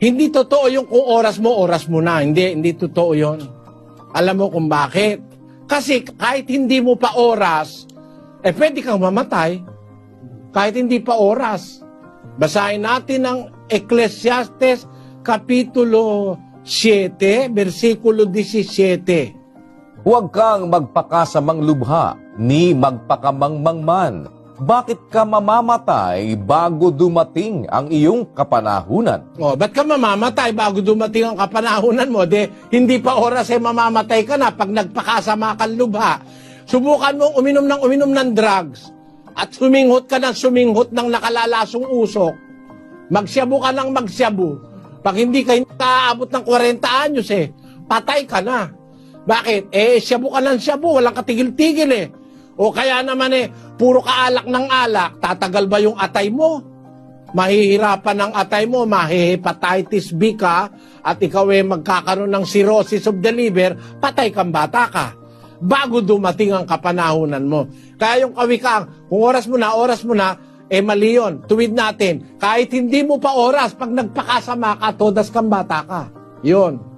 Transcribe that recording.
Hindi totoo yung kung oras mo na. Hindi totoo yon. Alam mo kung bakit? Kasi kahit hindi mo pa oras, pwede kang mamatay. Kahit hindi pa oras. Basahin natin ang Ecclesiastes Kapitulo 7, versikulo 17. Huwag kang magpakasamang lubha, ni magpakamangmangman. Bakit ka mamamatay bago dumating ang iyong kapanahunan? Ba't ka mamamatay bago dumating ang kapanahunan mo? Hindi pa oras mamamatay ka na pag nagpakasama kang lubha. Subukan mong uminom ng drugs at suminghot ka ng nakalalasong usok. Magsyabu ka ng magsyabu. Pag hindi ka aabot ng 40 anyos patay ka na. Bakit? Syabu ka ng syabu, walang katigil-tigil O kaya naman puro ka alak ng alak, tatagal ba yung atay mo? Mahihirapan ang atay mo, mahihepatitis B ka, at ikaw magkakaroon ng cirrhosis of the liver, patay kang bata ka. Bago dumating ang kapanahunan mo. Kaya yung kawikang, kung oras mo na, mali yun. Tuwid natin. Kahit hindi mo pa oras, pag nagpakasama ka, todas kang bata ka. Yun.